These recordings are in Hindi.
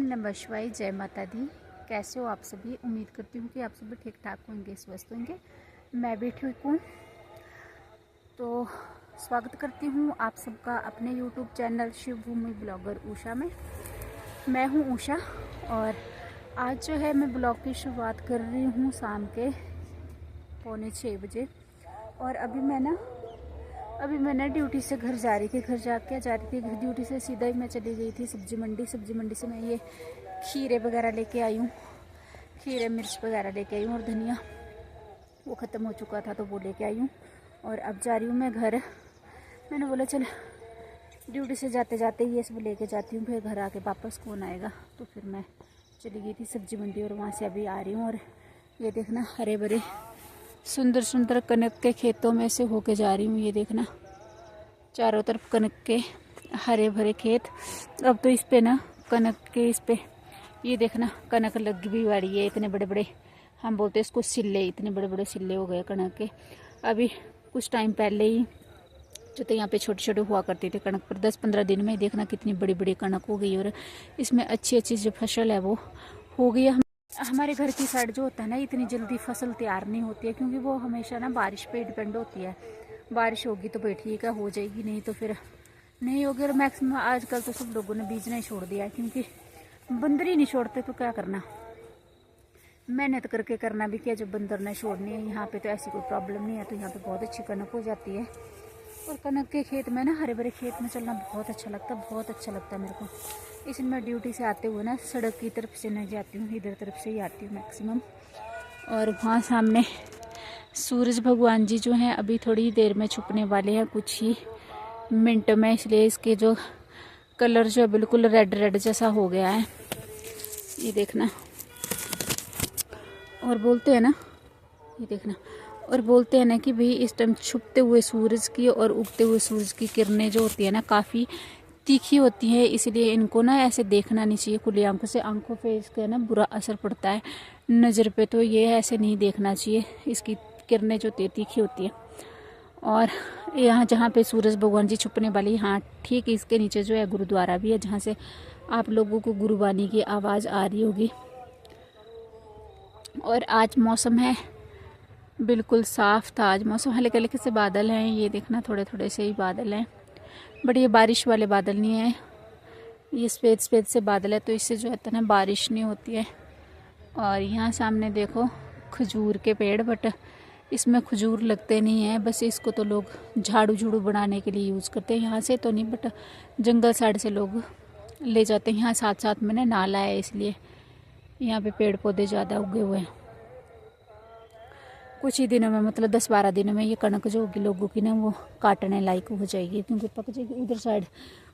नमः शिवाय, जय माता दी। कैसे हो आप सभी? उम्मीद करती हूँ कि आप सभी ठीक ठाक होंगे, स्वस्थ होंगे। मैं भी ठीक हूँ। तो स्वागत करती हूँ आप सबका अपने YouTube channel Shivbhumi blogger Usha में। मैं हूँ उषा और आज जो है मैं ब्लॉग की शुरुआत कर रही हूँ शाम के 5:45 बजे। और अभी मैं ना ड्यूटी से घर जा रही थी। घर जा रही थी ड्यूटी से सीधा ही मैं चली गई थी सब्जी मंडी से मैं ये खीरे वगैरह लेके आई हूँ। खीरे मिर्च वगैरह लेके आई हूँ और धनिया वो ख़त्म हो चुका था तो वो लेके आई हूँ। और अब जा रही हूँ मैं घर। मैंने बोला चल ड्यूटी से जाते जाते ये सब लेके जाती हूँ, फिर घर आके वापस कौन आएगा। तो फिर मैं चली गई थी सब्जी मंडी और वहाँ से अभी आ रही हूँ। और ये देखना हरे भरे सुंदर सुंदर कनक के खेतों में से होके जा रही हूँ। ये देखना चारों तरफ कनक के हरे भरे खेत। अब तो इस पे ना कनक के इस पे ये देखना कनक लग भी वाली है। इतने बड़े बड़े हम बोलते हैं इसको सिल्ले, इतने बड़े बड़े सिल्ले हो गए कनक के। अभी कुछ टाइम पहले ही जो तो यहाँ पे छोटे छोटे हुआ करते थे कनक पर 10-15 दिन में देखना कितनी बड़ी बड़ी कनक हो गई। और इसमें अच्छी अच्छी जो फसल है वो हो गई है। हमारे घर की साइड जो होता है ना इतनी जल्दी फसल तैयार नहीं होती है, क्योंकि वो हमेशा ना बारिश पे डिपेंड होती है। बारिश होगी तो भाई ठीक है हो जाएगी, नहीं तो फिर नहीं होगी। और मैक्सिमम आजकल तो सब लोगों ने बीजना ही छोड़ दिया है, क्योंकि बंदर ही नहीं छोड़ते तो क्या करना, मेहनत करके करना भी क्या जब बंदर ने छोड़नी है। यहाँ पे तो ऐसी कोई प्रॉब्लम नहीं है, तो यहाँ पे बहुत अच्छी कनक हो जाती है। और कनक के खेत में ना हरे भरे खेत में चलना बहुत अच्छा लगता है, बहुत अच्छा लगता है मेरे को। इसलिए मैं ड्यूटी से आते हुए ना सड़क की तरफ से नहीं जाती हूँ, इधर तरफ से ही आती हूँ मैक्सिमम। और वहाँ सामने सूरज भगवान जी जो हैं अभी थोड़ी देर में छुपने वाले हैं, कुछ ही मिनट में, इसलिए इसके जो कलर जो है बिल्कुल रेड रेड जैसा हो गया है। ये देखना और बोलते हैं ना, ये देखना और बोलते हैं ना कि भाई इस टाइम छुपते हुए सूरज की और उगते हुए सूरज की किरणें जो होती है ना काफ़ी तीखी होती है, इसलिए इनको ना ऐसे देखना नहीं चाहिए खुली आंखों से। आंखों पे इसका ना बुरा असर पड़ता है, नज़र पे, तो ये ऐसे नहीं देखना चाहिए। इसकी किरणें जो तीखी होती है। और यहाँ जहाँ पे सूरज भगवान जी छुपने वाली, यहाँ ठीक इसके नीचे जो है गुरुद्वारा भी है, जहाँ से आप लोगों को गुरुबानी की आवाज़ आ रही होगी। और आज मौसम है बिल्कुल साफ था, आज मौसम हल्के हल्के से बादल हैं। ये देखना थोड़े थोड़े से ही बादल हैं, बट ये बारिश वाले बादल नहीं है, ये सफ़ेद सफ़ेद से बादल है, तो इससे जो है ना बारिश नहीं होती है। और यहाँ सामने देखो खजूर के पेड़, बट इसमें खजूर लगते नहीं है, बस इसको तो लोग झाड़ू झूड़ू बनाने के लिए यूज़ करते हैं। यहाँ से तो नहीं, बट जंगल साइड से लोग ले जाते हैं। यहाँ साथ साथ में ना नाला है, इसलिए यहाँ पे पेड़ पौधे ज़्यादा उगे हुए हैं। कुछ ही दिनों में मतलब 10-12 दिनों में ये कणक जो होगी लोगों की ना वो काटने लायक हो जाएगी, क्योंकि पक जाएगी।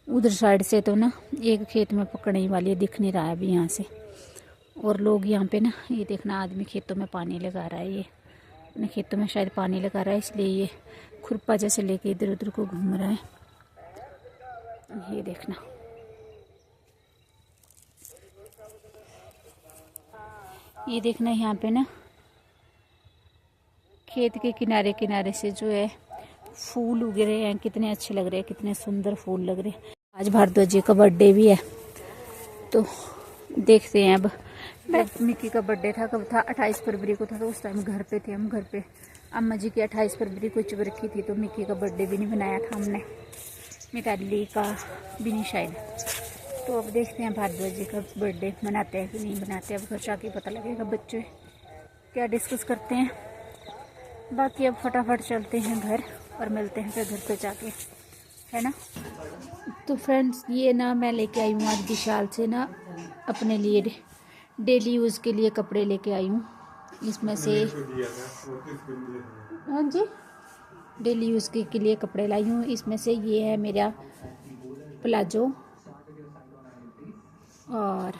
उधर साइड से तो ना एक खेत में पकड़ने वाली दिख नहीं रहा है अभी यहाँ से। और लोग यहाँ पे ना ये देखना आदमी खेतों में पानी लगा रहा है, ये अपने खेतों में शायद पानी लगा रहा है, इसलिए ये खुरपा जैसे लेके इधर उधर को घूम रहा है। ये देखना यहाँ पे ना खेत के किनारे किनारे से जो है फूल उग रहे हैं, कितने अच्छे लग रहे हैं, कितने सुंदर फूल लग रहे हैं। आज भारद्वाज जी का बर्थडे भी है, तो देखते हैं। अब मिक्की का बर्थडे था, कब था? 28 फरवरी को था, तो उस टाइम घर पे थे हम। घर पे अम्मा जी की 28 फरवरी को चुप रखी थी, तो मिक्की का बर्थडे भी नहीं बनाया था हमने, मिताली का भी नहीं शायद। तो अब देखते हैं भारद्वाज जी का बर्थडे मनाते हैं कि नहीं बनाते। अब घर जाके पता लगेगा बच्चे क्या डिस्कस करते हैं। बाकी अब फटाफट चलते हैं घर और मिलते हैं फिर घर पे जाके, है ना। तो फ्रेंड्स ये ना मैं लेके आई हूँ आज विशाल से ना अपने लिए डेली यूज़ के लिए कपड़े लेके आई हूँ। इसमें से हाँ जी डेली यूज़ के लिए कपड़े लाई हूँ। इसमें से ये है मेरा प्लाजो, और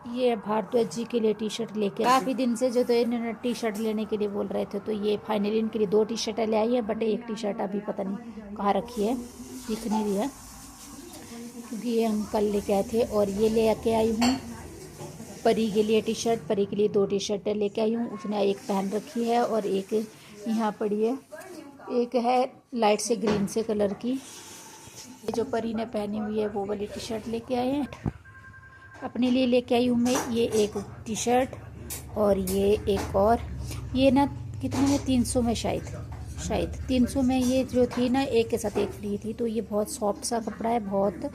ये भारद्वाज जी के लिए टी शर्ट लेके काफ़ी दिन से जो तो इन्होंने टी शर्ट लेने के लिए बोल रहे थे, तो ये फाइनली इनके लिए 2 टी शर्टें ले आई है, बट एक टी शर्ट अभी पता नहीं कहाँ रखी है, दिख नहीं रही है, क्योंकि ये हम कल लेके आए थे। और ये ले के आई हूँ परी के लिए टी शर्ट, परी के लिए 2 टी शर्टें लेके आई हूँ। उसने एक पहन रखी है और एक यहाँ पड़ी है, एक है लाइट से ग्रीन से कलर की। जो परी ने पहनी हुई है वो वाली टी शर्ट लेके आए हैं। अपने लिए लेके आई हूँ मैं ये एक टी-शर्ट और ये एक और, ये ना कितने में 300 में शायद 300 में ये जो थी ना एक के साथ एक फ्री थी। तो ये बहुत सॉफ्ट सा कपड़ा है, बहुत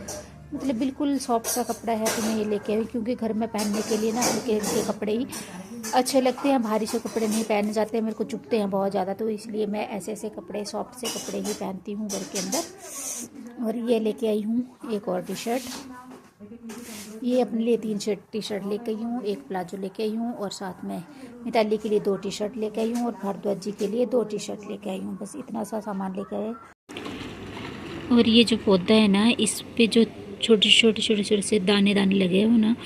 मतलब बिल्कुल सॉफ्ट सा कपड़ा है। तो मैं ये लेके आई क्योंकि घर में पहनने के लिए ना हल्के हल्के कपड़े ही अच्छे लगते हैं, भारी से कपड़े नहीं पहने जाते हैं, मेरे को चुभते हैं बहुत ज़्यादा। तो इसलिए मैं ऐसे ऐसे कपड़े, सॉफ्ट से कपड़े ही पहनती हूँ घर के अंदर। और ये लेके आई हूँ एक और टी-शर्ट, ये अपने लिए 3 टी-शर्ट लेके आई हूँ, एक प्लाजो लेके आई हूँ और साथ में मिताली के लिए 2 टी-शर्ट लेके आई हूँ और भारद्वाज जी के लिए 2 टी-शर्ट लेके आई हूँ। बस इतना सा सामान लेके आए। और ये जो पौधा है ना, इस पे जो छोटे छोटे से दाने दाने लगे हो ना,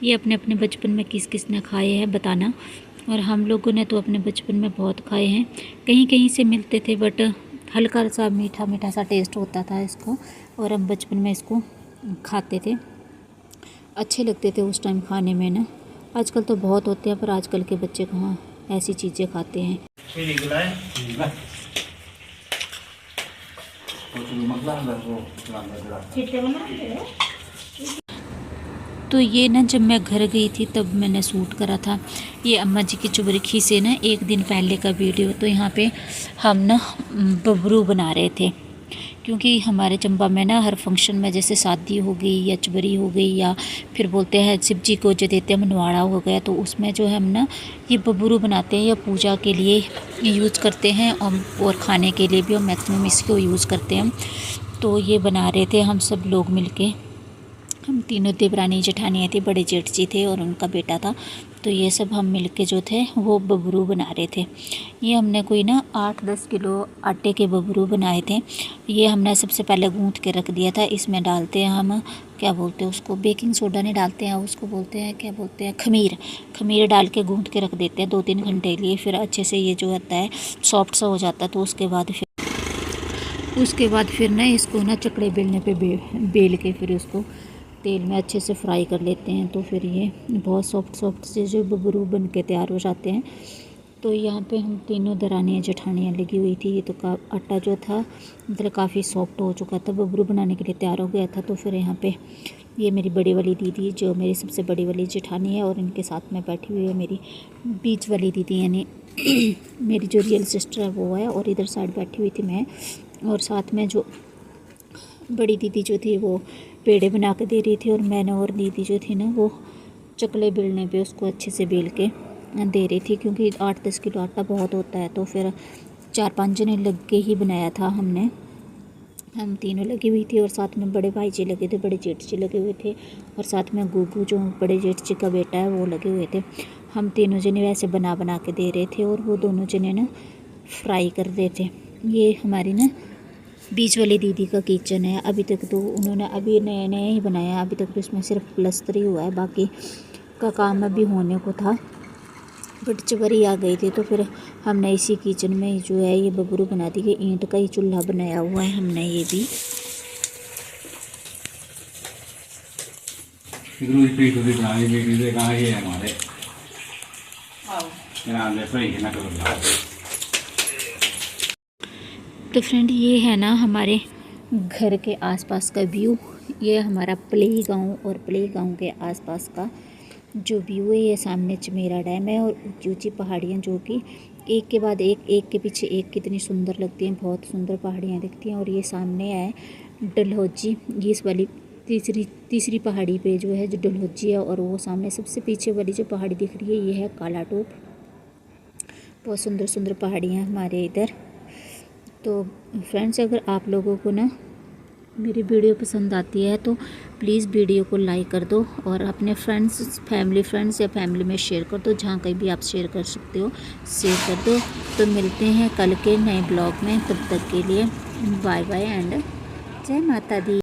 ये अपने अपने बचपन में किस किस ने खाए हैं बताना। और हम लोगों ने तो अपने बचपन में बहुत खाए हैं, कहीं कहीं से मिलते थे बट हल्का सा मीठा मीठा सा टेस्ट होता था इसको, और हम बचपन में इसको खाते थे, अच्छे लगते थे उस टाइम खाने में ना। आजकल तो बहुत होते हैं पर आजकल के बच्चे कहाँ ऐसी चीज़ें खाते हैं। तो ये ना जब मैं घर गई थी तब मैंने सूट करा था, ये अम्मा जी की चुबरखी से ना एक दिन पहले का वीडियो। तो यहाँ पे हम ना बबरू बना रहे थे, क्योंकि हमारे चंबा में ना हर फंक्शन में जैसे शादी हो गई या चुबरी हो गई या फिर बोलते हैं शिव जी को जो देते हैं मनवाड़ा हो गया, तो उसमें जो है हम ना ये बबरू बनाते हैं या पूजा के लिए यूज़ करते हैं और खाने के लिए भी हम मैक्सिमम इसको यूज़ करते हैं। तो ये बना रहे थे हम सब लोग मिलके, हम तीनों देवरानी जेठानियाँ थी, बड़े जेठ जी थे और उनका बेटा था। तो ये सब हम मिलके जो थे वो बबरू बना रहे थे। ये हमने कोई ना 8-10 किलो आटे के बबरू बनाए थे। ये हमने सबसे पहले गूँथ के रख दिया था। इसमें डालते हैं हम, क्या बोलते हैं उसको, बेकिंग सोडा नहीं डालते हैं, उसको बोलते हैं, क्या बोलते हैं, खमीर डाल के गूँथ के रख देते हैं 2-3 घंटे के लिए। फिर अच्छे से ये जो होता है सॉफ्ट सा हो जाता है। तो उसके बाद फिर ना इसको ना चकड़े बेलने पे बेल के फिर उसको तेल में अच्छे से फ्राई कर लेते हैं। तो फिर ये बहुत सॉफ्ट से जो बबरू बन के तैयार हो जाते हैं। तो यहाँ पे हम तीनों दरानियाँ जेठानियाँ लगी हुई थी। ये तो आटा जो था मतलब काफ़ी सॉफ्ट हो चुका था, बबरू बनाने के लिए तैयार हो गया था। तो फिर यहाँ पे ये मेरी बड़ी वाली दीदी, जो मेरी सबसे बड़ी वाली जेठानी है, और इनके साथ में बैठी हुई है मेरी बीच वाली दीदी, यानी मेरी जो रियल सिस्टर है वो है, और इधर साइड बैठी हुई थी मैं। और साथ में जो बड़ी दीदी जो थी वो पेड़े बना के दे रही थी, और मैंने और दीदी जो थी ना वो चकले बेलने पे उसको अच्छे से बेल के दे रही थी, क्योंकि 8-10 किलो आटा बहुत होता है। तो फिर 4-5 जने लग के ही बनाया था हमने, हम तीनों लगी हुई थी, और साथ में बड़े भाई जी लगे थे, बड़े जेठ जी लगे हुए थे, और साथ में गुगू जो बड़े जेठ जी का बेटा है वो लगे हुए थे। हम तीनों जने वैसे बना के दे रहे थे, और वो दोनों जने ना फ्राई कर रहे थे। ये हमारी ना बीच वाली दीदी का किचन है। अभी तक तो उन्होंने अभी नया ही बनाया है, अभी तक तो इसमें सिर्फ प्लस्तर ही हुआ है, बाकी का काम अभी होने को था, बट चबरी आ गई थी। तो फिर हमने इसी किचन में जो है ये बबरू बना दी है। ईंट का ही चूल्हा बनाया हुआ है हमने ये भी। तो फ्रेंड ये है ना हमारे घर के आसपास का व्यू, ये हमारा पलेई गांव, और पलेई गांव के आसपास का जो व्यू है, ये सामने चमेरा डैम है, और ऊंची ऊंची पहाड़ियाँ जो कि एक के बाद एक के पीछे एक कितनी सुंदर लगती हैं, बहुत सुंदर पहाड़ियाँ दिखती हैं। और ये सामने है डलहौजी, ये इस वाली तीसरी पहाड़ी पे जो है जो डलहौजी है, और वो सामने सबसे पीछे वाली जो पहाड़ी दिख रही है ये है काला टोप। बहुत सुंदर सुंदर पहाड़ियाँ हमारे इधर। तो फ्रेंड्स, अगर आप लोगों को ना मेरी वीडियो पसंद आती है तो प्लीज़ वीडियो को लाइक कर दो, और अपने फैमिली फ्रेंड्स या फैमिली में शेयर कर दो, जहाँ कहीं भी आप शेयर कर सकते हो शेयर कर दो। तो मिलते हैं कल के नए ब्लॉग में, तब तक के लिए बाय बाय एंड जय माता दी।